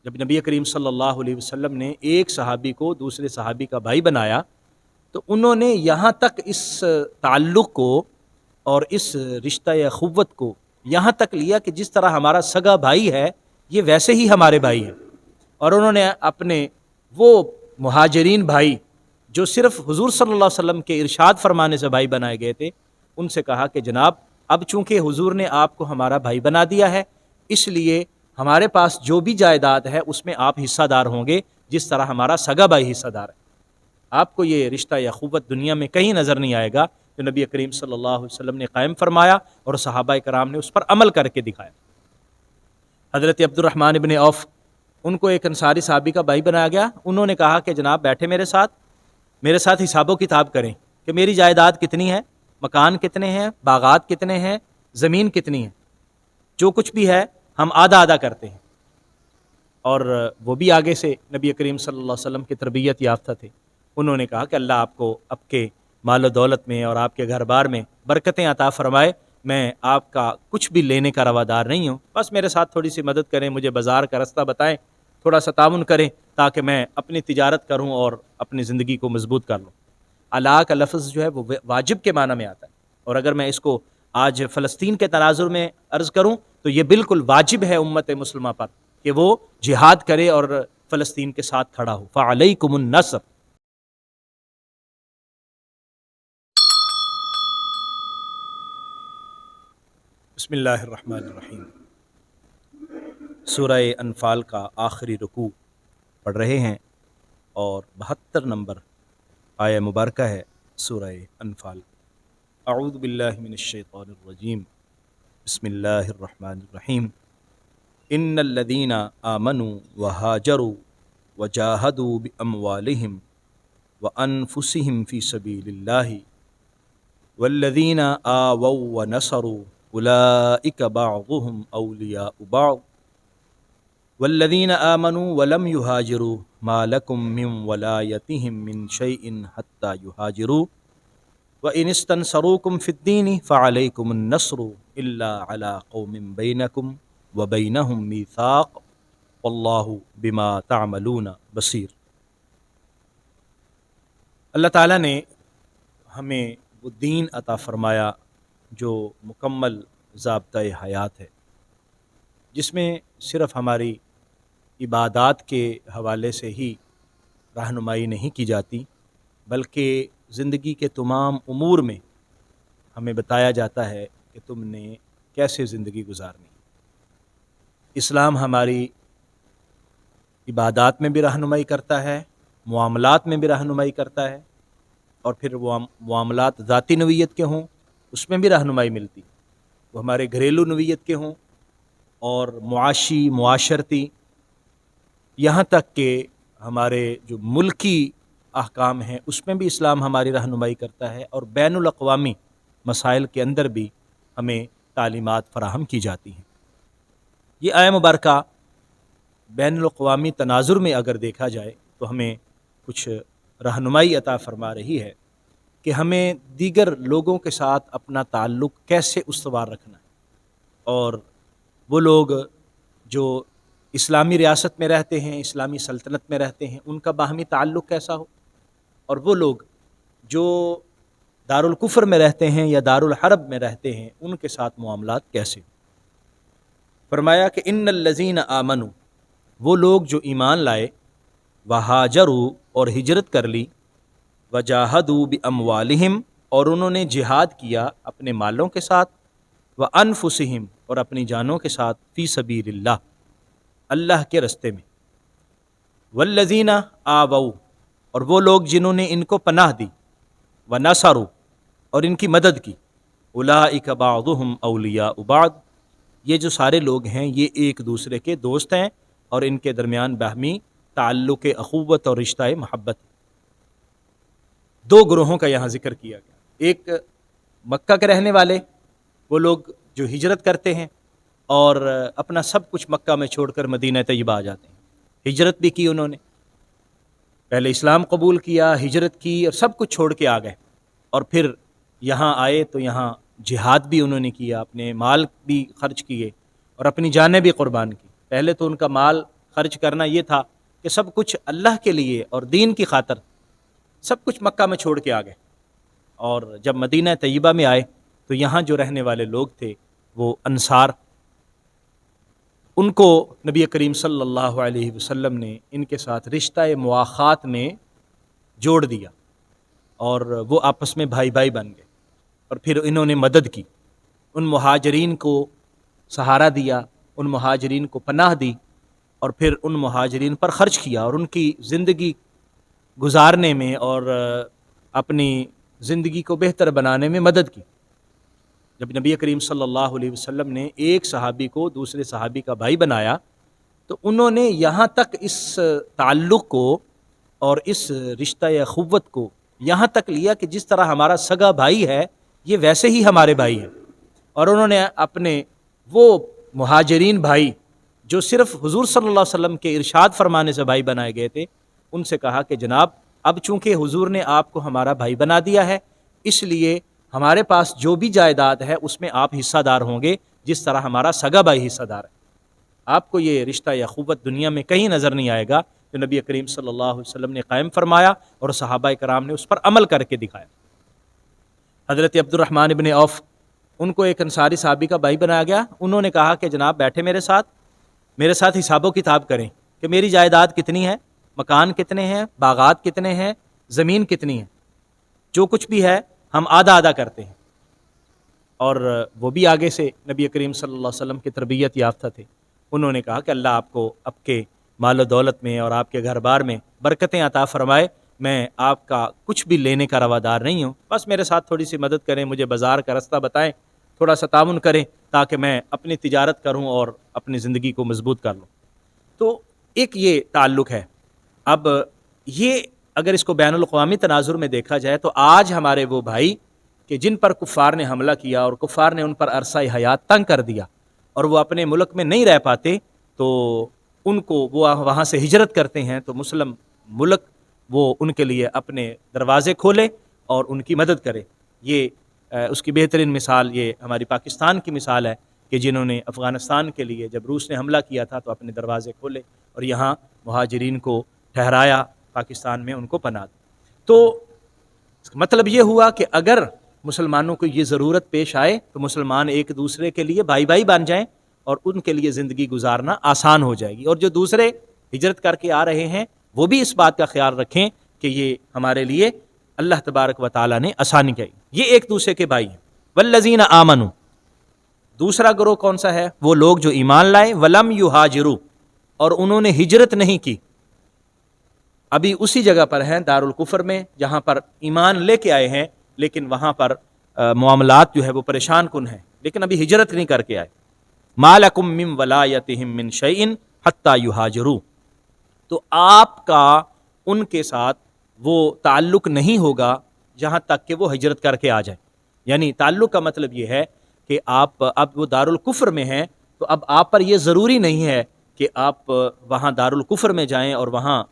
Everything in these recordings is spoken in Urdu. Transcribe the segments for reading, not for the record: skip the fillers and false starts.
جب نبی کریم صلی اللہ علیہ وسلم نے ایک صحابی کو دوسرے صحابی کا بھائی بنایا تو انہوں نے یہاں تک اس تعلق کو اور اس رشتہ اخوت کو یہاں تک لیا کہ جس طرح ہمارا سگا بھائی ہے یہ ویسے ہی ہمارے بھائی ہیں. اور انہوں نے اپنے وہ مہاجرین بھائی جو صرف حضور صلی اللہ علیہ وسلم کے ارشاد فرمانے سے بھائی بنائے گئے تھے ان سے کہا کہ جناب اب چونکہ حضور نے آپ کو ہمارا بھائی بنا دیا ہے اس لیے ہمارے پاس جو بھی جائیداد ہے اس میں آپ حصہ دار ہوں گے جس طرح ہمارا سگا بھائی حصہ دار ہے. آپ کو یہ رشتہ یا اخوت دنیا میں کہیں نظر نہیں آئے گا جو نبی کریم صلی اللہ علیہ وسلم نے قائم فرمایا اور صحابہ کرام نے اس پر عمل کر کے دکھایا. حضرت عبد الرحمن ابن عوف ان کو ایک انصاری صحابی کا بھائی بنایا گیا. انہوں نے کہا کہ جناب بیٹھے میرے ساتھ حساب و کتاب کریں کہ میری جائیداد کتنی ہے, مکان کتنے ہیں, باغات کتنے ہیں, زمین کتنی ہے, جو کچھ بھی ہے ہم آدھا آدھا کرتے ہیں. اور وہ بھی آگے سے نبی کریم صلی اللہ علیہ وسلم کی تربیت یافتہ تھے. انہوں نے کہا کہ اللہ آپ کو آپ کے مال و دولت میں اور آپ کے گھر بار میں برکتیں عطا فرمائے. میں آپ کا کچھ بھی لینے کا روادار نہیں ہوں, بس میرے ساتھ تھوڑی سی مدد کریں, مجھے بازار کا رستہ بتائیں, تھوڑا سا تعاون کریں تاکہ میں اپنی تجارت کروں اور اپنی زندگی کو مضبوط کر لوں. علا کا لفظ جو ہے وہ واجب کے معنی میں آتا ہے, اور اگر میں اس کو آج فلسطین کے تناظر میں عرض کروں تو یہ بالکل واجب ہے امت مسلمہ پر کہ وہ جہاد کرے اور فلسطین کے ساتھ کھڑا ہو. فعلیکم النصر. بسم اللہ الرحمن الرحیم. سورہ انفال کا آخری رکوع پڑھ رہے ہیں اور 72 نمبر آیہ مبارکہ ہے سورہ انفال. اعوذ باللہ من الشیطان الرجیم. بسم اللہ الرحمن الرحیم. ان الذین آمنوا وہاجروا وجاہدوا باموالہم وانفسہم فی سبیل اللہ والذین آووا ونصروا اولئک بعضهم اولیاء بعض والذین آمنوا ولم یہاجروا ما لکم من ولایتہم من شیء حتی یہاجروا وَإِنِ اسْتَنْصَرُوكُمْ فِي الدِّينِ فَعَلَيْكُمُ النَّصْرُ إِلَّا عَلَىٰ قَوْمٍ بَيْنَكُمْ وَبَيْنَهُمْ مِيثَاقٌ وَاللَّهُ بِمَا تَعْمَلُونَ بَصِيرٌ. اللہ تعالیٰ نے ہمیں وہ دین عطا فرمایا جو مکمل ضابطۂ حیات ہے, جس میں صرف ہماری عبادات کے حوالے سے ہی رہنمائی نہیں کی جاتی بلکہ زندگی کے تمام امور میں ہمیں بتایا جاتا ہے کہ تم نے کیسے زندگی گزارنی. اسلام ہماری عبادات میں بھی رہنمائی کرتا ہے, معاملات میں بھی رہنمائی کرتا ہے, اور پھر وہ معاملات ذاتی نوعیت کے ہوں اس میں بھی رہنمائی ملتی, وہ ہمارے گھریلو نوعیت کے ہوں اور معاشی معاشرتی, یہاں تک کہ ہمارے جو ملکی احکام ہیں اس میں بھی اسلام ہماری رہنمائی کرتا ہے, اور بین الاقوامی مسائل کے اندر بھی ہمیں تعلیمات فراہم کی جاتی ہیں. یہ آیہ مبارکہ بین الاقوامی تناظر میں اگر دیکھا جائے تو ہمیں کچھ رہنمائی عطا فرما رہی ہے کہ ہمیں دیگر لوگوں کے ساتھ اپنا تعلق کیسے استوار رکھنا ہے, اور وہ لوگ جو اسلامی ریاست میں رہتے ہیں, اسلامی سلطنت میں رہتے ہیں, ان کا باہمی تعلق کیسا ہو, اور وہ لوگ جو دارالکفر میں رہتے ہیں یا دارالحرب میں رہتے ہیں ان کے ساتھ معاملات کیسے. فرمایا کہ ان الذین آمنوا, وہ لوگ جو ایمان لائے, وہاجروا اور ہجرت کر لی, وجاہدوا باموالہم اور انہوں نے جہاد کیا اپنے مالوں کے ساتھ, وانفسہم اور اپنی جانوں کے ساتھ, فی سبیل اللہ اللہ کے رستے میں, والذین آووا اور وہ لوگ جنہوں نے ان کو پناہ دی, ونصروا اور ان کی مدد کی, اولئک بعضهم اولیاء بعض یہ جو سارے لوگ ہیں یہ ایک دوسرے کے دوست ہیں اور ان کے درمیان باہمی تعلق اخوت اور رشتہ محبت. دو گروہوں کا یہاں ذکر کیا گیا, ایک مکہ کے رہنے والے, وہ لوگ جو ہجرت کرتے ہیں اور اپنا سب کچھ مکہ میں چھوڑ کر مدینہ طیبہ آ جاتے ہیں. ہجرت بھی کی انہوں نے, پہلے اسلام قبول کیا, ہجرت کی اور سب کچھ چھوڑ کے آ گئے, اور پھر یہاں آئے تو یہاں جہاد بھی انہوں نے کیا, اپنے مال بھی خرچ کیے اور اپنی جانیں بھی قربان کی. پہلے تو ان کا مال خرچ کرنا یہ تھا کہ سب کچھ اللہ کے لیے اور دین کی خاطر سب کچھ مکہ میں چھوڑ کے آ گئے، اور جب مدینہ طیبہ میں آئے تو یہاں جو رہنے والے لوگ تھے وہ انصار، ان کو نبی کریم صلی اللہ علیہ وسلم نے ان کے ساتھ رشتہ مواخات میں جوڑ دیا، اور وہ آپس میں بھائی بھائی بن گئے، اور پھر انہوں نے مدد کی، ان مہاجرین کو سہارا دیا، ان مہاجرین کو پناہ دی، اور پھر ان مہاجرین پر خرچ کیا اور ان کی زندگی گزارنے میں اور اپنی زندگی کو بہتر بنانے میں مدد کی۔ جب نبی کریم صلی اللہ علیہ وسلم نے ایک صحابی کو دوسرے صحابی کا بھائی بنایا تو انہوں نے یہاں تک اس تعلق کو اور اس رشتہ اخوت کو یہاں تک لیا کہ جس طرح ہمارا سگا بھائی ہے یہ ویسے ہی ہمارے بھائی ہیں، اور انہوں نے اپنے وہ مہاجرین بھائی جو صرف حضور صلی اللہ علیہ وسلم کے ارشاد فرمانے سے بھائی بنائے گئے تھے، ان سے کہا کہ جناب اب چونکہ حضور نے آپ کو ہمارا بھائی بنا دیا ہے، اس لیے ہمارے پاس جو بھی جائیداد ہے اس میں آپ حصہ دار ہوں گے جس طرح ہمارا سگا بھائی حصہ دار ہے۔ آپ کو یہ رشتہ یا اخوت دنیا میں کہیں نظر نہیں آئے گا جو نبی کریم صلی اللہ علیہ وسلم نے قائم فرمایا اور صحابہ کرام نے اس پر عمل کر کے دکھایا۔ حضرت عبد الرحمن ابن عوف، ان کو ایک انصاری صحابی کا بھائی بنایا گیا، انہوں نے کہا کہ جناب بیٹھے میرے ساتھ حساب و کتاب کریں کہ میری جائیداد کتنی ہے، مکان کتنے ہیں، باغات کتنے ہیں، زمین کتنی ہے، جو کچھ بھی ہے ہم آدھا آدھا کرتے ہیں۔ اور وہ بھی آگے سے نبی کریم صلی اللہ علیہ وسلم کی تربیت یافتہ تھے، انہوں نے کہا کہ اللہ آپ کو آپ کے مال و دولت میں اور آپ کے گھر بار میں برکتیں عطا فرمائے، میں آپ کا کچھ بھی لینے کا روادار نہیں ہوں، بس میرے ساتھ تھوڑی سی مدد کریں، مجھے بازار کا رستہ بتائیں، تھوڑا سا تعاون کریں تاکہ میں اپنی تجارت کروں اور اپنی زندگی کو مضبوط کر لوں۔ تو ایک یہ تعلق ہے۔ اب یہ اگر اس کو بین الاقوامی تناظر میں دیکھا جائے تو آج ہمارے وہ بھائی کہ جن پر کفار نے حملہ کیا اور کفار نے ان پر عرصہ حیات تنگ کر دیا اور وہ اپنے ملک میں نہیں رہ پاتے، تو ان کو وہ وہاں سے ہجرت کرتے ہیں، تو مسلم ملک وہ ان کے لیے اپنے دروازے کھولے اور ان کی مدد کرے۔ یہ اس کی بہترین مثال یہ ہماری پاکستان کی مثال ہے کہ جنہوں نے افغانستان کے لیے جب روس نے حملہ کیا تھا تو اپنے دروازے کھولے اور یہاں مہاجرین کو ٹھہرایا، پاکستان میں ان کو پناہ دی۔ تو اس کا مطلب یہ ہوا کہ اگر مسلمانوں کو یہ ضرورت پیش آئے تو مسلمان ایک دوسرے کے لیے بھائی بھائی بن جائیں اور ان کے لیے زندگی گزارنا آسان ہو جائے گی، اور جو دوسرے ہجرت کر کے آ رہے ہیں وہ بھی اس بات کا خیال رکھیں کہ یہ ہمارے لیے اللہ تبارک و تعالیٰ نے آسانی کی، یہ ایک دوسرے کے بھائی ہیں۔ والذین آمنوا، دوسرا گروہ کون سا ہے؟ وہ لوگ جو ایمان لائے، ولم یہاجروا، اور انہوں نے ہجرت نہیں کی، ابھی اسی جگہ پر ہیں دارالکفر میں جہاں پر ایمان لے کے آئے ہیں، لیکن وہاں پر معاملات جو ہے وہ پریشان کن ہیں، لیکن ابھی ہجرت نہیں کر کے آئے۔ ما لکم من ولایتہم من شیء حتی یہاجروا، تو آپ کا ان کے ساتھ وہ تعلق نہیں ہوگا جہاں تک کہ وہ ہجرت کر کے آ جائیں۔ یعنی تعلق کا مطلب یہ ہے کہ آپ اب وہ دارالکفر میں ہیں تو اب آپ پر یہ ضروری نہیں ہے کہ آپ وہاں دارالکفر میں جائیں اور وہاں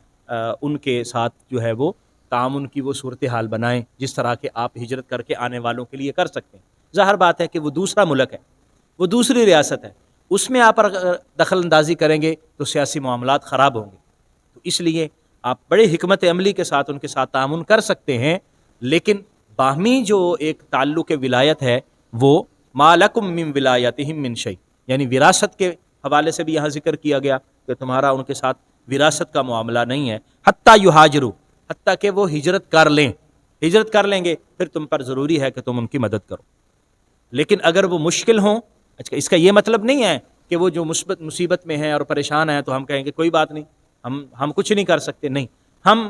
ان کے ساتھ جو ہے وہ تعاون کی وہ صورتحال بنائیں جس طرح کہ آپ ہجرت کر کے آنے والوں کے لیے کر سکتے ہیں۔ ظاہر بات ہے کہ وہ دوسرا ملک ہے، وہ دوسری ریاست ہے، اس میں آپ دخل اندازی کریں گے تو سیاسی معاملات خراب ہوں گے، تو اس لیے آپ بڑے حکمت عملی کے ساتھ ان کے ساتھ تعاون کر سکتے ہیں، لیکن باہمی جو ایک تعلق ولایت ہے وہ ما لکم من ولایتہم من شیء، یعنی وراثت کے حوالے سے بھی یہاں ذکر کیا گیا کہ تمہارا ان کے ساتھ وراثت کا معاملہ نہیں ہے، حتی یہاجروا، حتیٰ کہ وہ ہجرت کر لیں، ہجرت کر لیں گے پھر تم پر ضروری ہے کہ تم ان کی مدد کرو۔ لیکن اگر وہ مشکل ہوں، اس کا یہ مطلب نہیں ہے کہ وہ جو مصیبت میں ہیں اور پریشان ہیں تو ہم کہیں گے کوئی بات نہیں، ہم کچھ نہیں کر سکتے، نہیں، ہم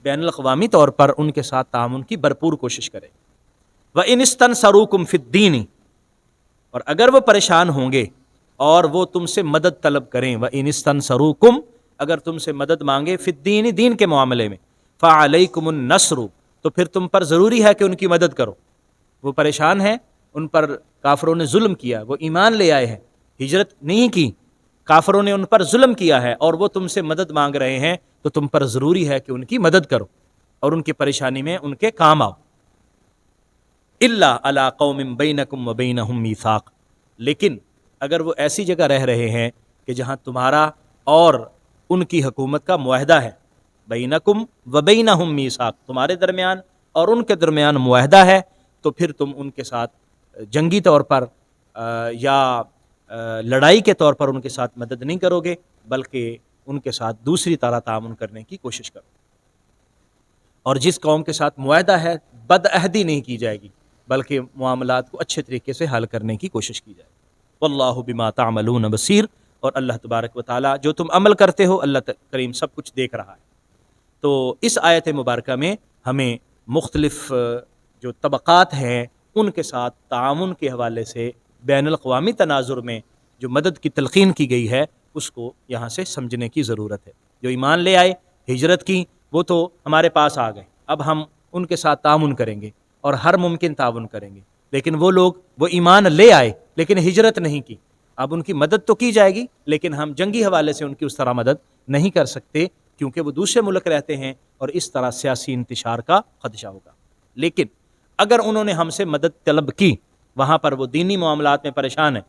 بین الاقوامی طور پر ان کے ساتھ تعاون کی بھرپور کوشش کریں۔ وَإِنِ اسْتَنْصَرُوكُمْ فِي الدِّينِ، اور اگر وہ پریشان ہوں گے اور وہ تم سے مدد طلب کریں، وَإِنِ اسْتَنْصَرُوكُمْ، اگر تم سے مدد مانگے فی الدین، دین کے معاملے میں، فَعَلَيْكُمُ النَّصْرُ، تو پھر تم پر ضروری ہے کہ ان کی مدد کرو۔ وہ پریشان ہیں، ان پر کافروں نے ظلم کیا، وہ ایمان لے آئے ہیں، ہجرت نہیں کی، کافروں نے ان پر ظلم کیا ہے اور وہ تم سے مدد مانگ رہے ہیں، تو تم پر ضروری ہے کہ ان کی مدد کرو اور ان کی پریشانی میں ان کے کام آؤ۔ إِلَّا عَلَىٰ قَوْمٍ بَيْنَكُمْ وَبَيْنَهُمْ مِيثَاقٌ، لیکن اگر وہ ایسی جگہ رہ رہے ہیں کہ جہاں تمہارا اور ان کی حکومت کا معاہدہ ہے، بینکم و بینہم میثاق، تمہارے درمیان اور ان کے درمیان معاہدہ ہے، تو پھر تم ان کے ساتھ جنگی طور پر یا لڑائی کے طور پر ان کے ساتھ مدد نہیں کرو گے، بلکہ ان کے ساتھ دوسری طرح تعاون کرنے کی کوشش کرو۔ اور جس قوم کے ساتھ معاہدہ ہے بد عہدی نہیں کی جائے گی، بلکہ معاملات کو اچھے طریقے سے حل کرنے کی کوشش کی جائے گی۔ واللہ بما تعملون بصیر، اور اللہ تبارک و تعالیٰ جو تم عمل کرتے ہو اللہ کریم سب کچھ دیکھ رہا ہے۔ تو اس آیت مبارکہ میں ہمیں مختلف جو طبقات ہیں ان کے ساتھ تعاون کے حوالے سے بین الاقوامی تناظر میں جو مدد کی تلقین کی گئی ہے اس کو یہاں سے سمجھنے کی ضرورت ہے۔ جو ایمان لے آئے، ہجرت کی، وہ تو ہمارے پاس آ گئے، اب ہم ان کے ساتھ تعاون کریں گے اور ہر ممکن تعاون کریں گے۔ لیکن وہ لوگ وہ ایمان لے آئے لیکن ہجرت نہیں کی، اب ان کی مدد تو کی جائے گی لیکن ہم جنگی حوالے سے ان کی اس طرح مدد نہیں کر سکتے، کیونکہ وہ دوسرے ملک رہتے ہیں اور اس طرح سیاسی انتشار کا خدشہ ہوگا۔ لیکن اگر انہوں نے ہم سے مدد طلب کی، وہاں پر وہ دینی معاملات میں پریشان ہیں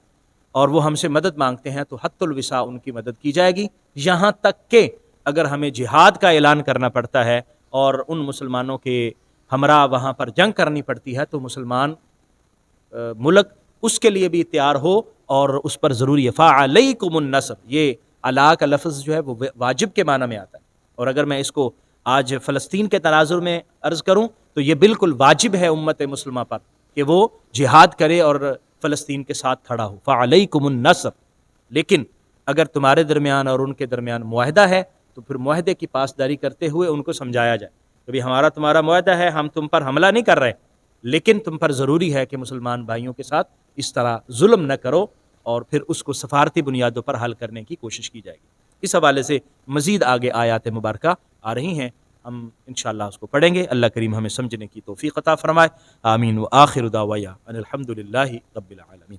اور وہ ہم سے مدد مانگتے ہیں، تو حت الوسع ان کی مدد کی جائے گی، یہاں تک کہ اگر ہمیں جہاد کا اعلان کرنا پڑتا ہے اور ان مسلمانوں کے ہمراہ وہاں پر جنگ کرنی پڑتی ہے، تو مسلمان ملک اس کے لیے بھی تیار ہو اور اس پر ضروری ہے۔ فَعَلَيْكُمُ النَّصْرُ، یہ علا کا لفظ جو ہے وہ واجب کے معنی میں آتا ہے، اور اگر میں اس کو آج فلسطین کے تناظر میں عرض کروں تو یہ بالکل واجب ہے امت مسلمہ پر کہ وہ جہاد کرے اور فلسطین کے ساتھ کھڑا ہو۔ فَعَلَيْكُمُ النَّصْرُ، لیکن اگر تمہارے درمیان اور ان کے درمیان معاہدہ ہے تو پھر معاہدے کی پاسداری کرتے ہوئے ان کو سمجھایا جائے کہ بھی ہمارا تمہارا معاہدہ ہے، ہم تم پر حملہ نہیں کر رہے، لیکن تم پر ضروری ہے کہ مسلمان بھائیوں کے ساتھ اس طرح ظلم نہ کرو، اور پھر اس کو سفارتی بنیادوں پر حل کرنے کی کوشش کی جائے گی۔ اس حوالے سے مزید آگے آیات مبارکہ آ رہی ہیں، ہم انشاءاللہ اس کو پڑھیں گے۔ اللہ کریم ہمیں سمجھنے کی توفیق عطا فرمائے۔ آمین۔ وآخر دعوانا ان الحمد للہ رب العالمین۔